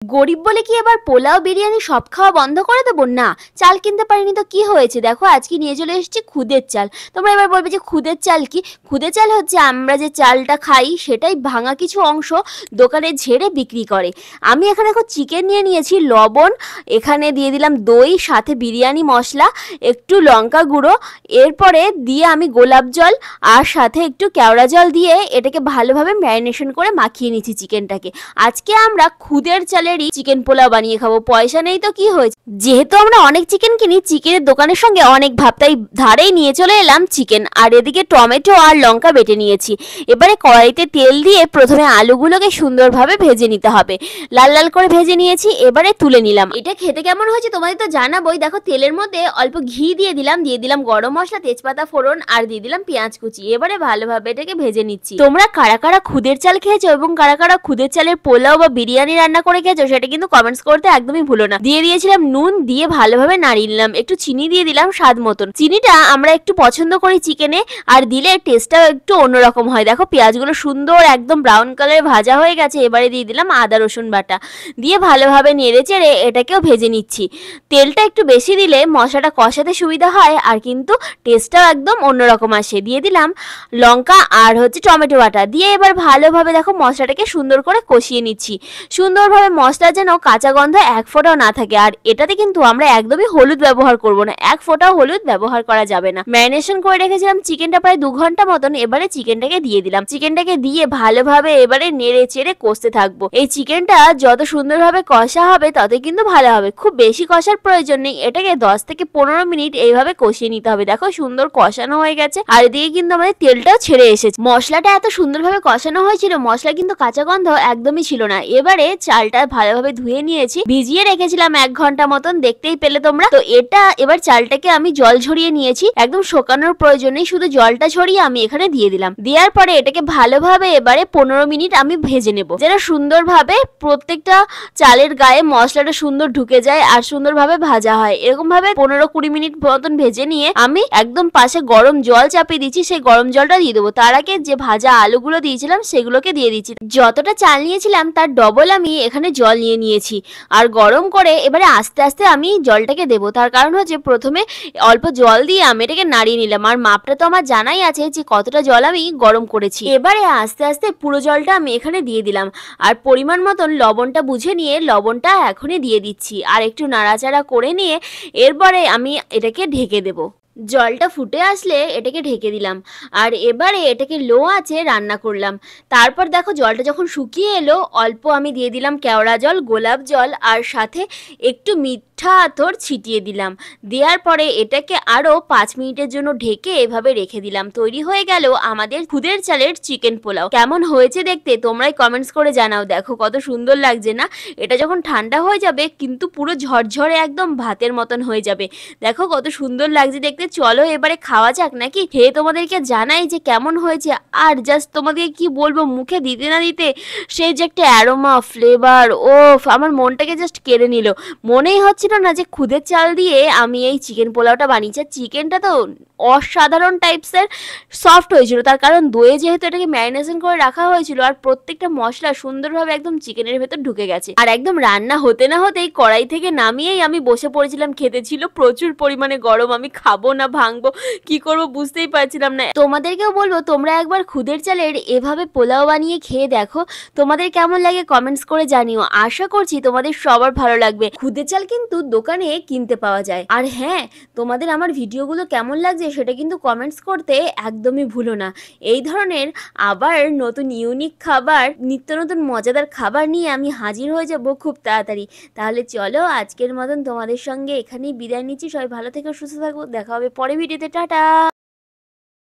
গরিব বলে কি এবার পোলাও বিরিয়ানি সব খাওয়া বন্ধ করে দেবো? না, চাল কিনতে পারিনি তো কি হয়েছে, দেখো আজকে নিয়ে চলে এসেছি খুদের চাল। তোমরা এবার বলবে যে খুদের চাল কি? খুদের চাল হচ্ছে আমরা যে চালটা খাই সেটাই ভাঙা কিছু অংশ দোকানে ঝেড়ে বিক্রি করে। আমি এখানে এখন চিকেন নিয়ে নিয়েছি, লবণ, এখানে দিয়ে দিলাম দই, সাথে বিরিয়ানি মশলা, একটু লঙ্কা গুঁড়ো, এরপরে দিয়ে আমি গোলাপ জল আর সাথে একটু কেওড়া জল দিয়ে এটাকে ভালোভাবে ম্যারিনেশন করে মাখিয়ে নিচ্ছি চিকেনটাকে। আজকে আমরা খুদের চালেরই চিকেন পোলাও বানিয়ে খাবো। পয়সা নেই তো কি হয়েছে, যেহেতু আমরা অনেক চিকেন কিনি, চিকেনের দোকানের সঙ্গে অনেক ভাব, তাই ধারেই নিয়ে চলে এলাম চিকেন। আর এদিকে টমেটো আর লঙ্কা বেটে নিয়েছি। এবারে কড়াইতে তেল দিয়ে প্রথমে আলুগুলোকে সুন্দরভাবে ভেজে নিতে হবে। লাল লাল করে ভেজে নিয়েছি, এবারে তুলে নিলাম। এটা খেতে কেমন হয়েছে তোমাদের তো জানাবোই। দেখো তেলের মধ্যে অল্প ঘি দিয়ে দিলাম গরম মশলা, তেজপাতা ফোড়ন আর দিয়ে দিলাম পেঁয়াজ কুচি। এবারে ভালোভাবে এটাকে ভেজে নিচ্ছি। তোমরা কারা কারা খুদের চাল খেয়েছো এবং কারা কারা খুদের চালের পোলাও বা বিরিয়ানি রান্না করে খেয়েছো সেটা কিন্তু কমেন্টস করতে একদমই ভুলো না। দিয়ে দিয়েছিলাম নুন, দিয়ে ভালোভাবে নাড়িয়ে নিলাম। একটু চিনি দিয়ে দিলাম স্বাদ মতন। চিনিটা আমরা একটু পছন্দ করি চিকেনে, আর দিলে টেস্টটাও একটু অন্যরকম হয়। দেখো পেঁয়াজগুলো সুন্দর একদম ব্রাউন কালারে ভাজা হয়ে গেছে। এবারে দিয়ে দিলাম আদা রসুন বাটা, দিয়ে ভালোভাবে নেড়ে চেড়ে এটাকেও ভেজে নিচ্ছি। তেলটা একটু বেশি দিলে মশলাটা কষাতে সুবিধা হয় আর কিন্তু টেস্টটাও একদম অন্যরকম আসে। দিয়ে দিলাম লঙ্কা আর হচ্ছে টমেটো বাটা, দিয়ে এবার ভালোভাবে দেখো মশলাটাকে সুন্দর করে কষিয়ে নিচ্ছি। সুন্দরভাবে মশলা যেন কাঁচা গন্ধ এক ফোঁটাও না থাকে। আর এটাতে কিন্তু আমরা একদমই হলুদ ব্যবহার করব না, এক ফোঁটাও হলুদ ব্যবহার করা যাবে না। ম্যারিনেশন করে রেখেছিলাম চিকেনটা প্রায় 2 ঘন্টা মতন। এবারে চিকেনটাকে দিয়ে দিলাম। চিকেনটাকে দিয়ে ভালোভাবে এবারে নেড়ে চেড়ে কষতে থাকবো। এই চিকেনটা যত সুন্দরভাবে কষা হবে তত কিন্তু ভালো হবে। খুব বেশি কষার প্রয়োজন নেই, এটাকে 10 থেকে 15 মিনিট এইভাবে কষিয়ে নিতে হবে। দেখো সুন্দর কষানো হয়ে গেছে আর এদিকে কিন্তু আমাদের তেলটাও ছেড়ে এসেছে। মশলাটা এত সুন্দরভাবে কষানো হয়েছিল, মশলা কিন্তু কাঁচা গন্ধ একদমই ছিল না। এবারে চালটা ভালোভাবে ধুয়ে নিয়েছি, ভিজিয়ে রেখেছিলাম 1 ঘন্টা মতন, দেখতেই পেলে তোমরা। তো এটা এবার চালটাকে আমি জল ঝরিয়ে নিয়েছি, একদম শোকানোর প্রয়োজন নেই, শুধু জলটা ঝরিয়ে আমি এখানে দিয়ে দিলাম। দেওয়ার পরে এটাকে ভালোভাবে এবারে 15 মিনিট আমি ভেজে নেব, যেন সুন্দরভাবে প্রত্যেকটা চালের গায়ে মশলাটা সুন্দর ঢুকে যায় আর সুন্দরভাবে ভাজা হয়। এরকম ভাবে 15-20 মিনিট মতন ভেজে নিয়ে আমি একদম পাশে গরম জল চাপিয়ে দিচ্ছি, সেই গরম জলটা দিয়ে দেবো। তার আগে যে ভাজা আলুগুলো দিয়েছিলাম সেগুলোকে দিয়ে দিচ্ছি। যতটা চাল নিয়েছিলাম তার ডবল আমি এখানে জল নিয়ে নিয়েছি আর গরম করে এবারে আস্তে আস্তে আমি জলটাকে দেবো। তার কারণ হচ্ছে প্রথমে অল্প জল দিয়ে আমি এটাকে নাড়িয়ে নিলাম, আর মাপটা তো আমার জানাই আছে যে কতটা জল আমি গরম করেছি। এবারে আস্তে আস্তে পুরো জলটা আমি এখানে দিয়ে দিলাম, আর পরিমাণ মতন লবণটা বুঝে নিয়ে লবণটা এখনই দিয়ে দিচ্ছি, আর একটু নাড়াচাড়া করে নিয়ে এরপরে আমি এটাকে ঢেকে দেবো। জলটা ফুটে আসলে এটাকে ঢেকে দিলাম, আর এবারে এটাকে লো আঁচে রান্না করলাম। তারপর দেখো জলটা যখন শুকিয়ে এলো, অল্প আমি দিয়ে দিলাম কেওড়া জল, গোলাপ জল, আর সাথে একটু মিঠা আতর ছিটিয়ে দিলাম। দেওয়ার পরে এটাকে আরও 5 মিনিটের জন্য ঢেকে এভাবে রেখে দিলাম। তৈরি হয়ে গেল আমাদের খুদের চালের চিকেন পোলাও। কেমন হয়েছে দেখতে তোমরাই কমেন্টস করে জানাও। দেখো কত সুন্দর লাগছে না? এটা যখন ঠান্ডা হয়ে যাবে কিন্তু পুরো ঝরঝরে একদম ভাতের মতন হয়ে যাবে। দেখো কত সুন্দর লাগছে দেখতে। চলো এবারে খাওয়া যাক নাকি? খেয়ে তোমাদেরকে জানাই যে কেমন হয়েছে। আর জাস্ট তোমাদেরকে কি বলবো, মুখে দিতে না দিতে সেই যে একটা অ্যারোমা, ফ্লেভার, ও আমার মনটাকে জাস্ট কেড়ে নিল। মনেই হচ্ছিল না যে খুদের চাল দিয়ে আমি এই চিকেন পোলাওটা বানিয়েছি। চিকেনটা তো অসাধারণ টাইপসের সফট হয়েছিল, তার কারণ দইয়ে যেহেতু এটাকে ম্যারিনেশন করে রাখা হয়েছিল আর প্রত্যেকটা মশলা সুন্দরভাবে একদম চিকেনের ভেতর ঢুকে গেছে। আর একদম রান্না হতে না হতেই কড়াই থেকে নামিয়েই আমি বসে পড়েছিলাম খেতে। ছিল প্রচুর পরিমাণে গরম, আমি খাবো না ভাঙবো কি করব বুঝতেই পারছিলাম না। তোমাদেরকেও বলবো তোমরা একবার খুদের চালের এভাবে পোলাও বানিয়ে খেয়ে দেখো, তোমাদের কেমন লাগে কমেন্টস করে জানিও। আশা করছি তোমাদের সবার ভালো লাগবে। খুদের চাল কিন্তু দোকানে কিনতে পাওয়া যায়। আর হ্যাঁ, তোমাদের আমার ভিডিওগুলো কেমন লাগছে সেটা কিন্তু কমেন্টস করতে একদমই ভুলো না। এই ধরনের আবার নতুন ইউনিক খাবার, নিত্য নতুন মজাদার খাবার নিয়ে আমি হাজির হয়ে যাব খুব তাড়াতাড়ি। তাহলে চলো আজকের মতন তোমাদের সঙ্গে এখানেই বিদায় নিচ্ছি। সবাই ভালো থেকো, সুস্থ থাকো, দেখা হবে পরে ভিডিওতে। টাটা।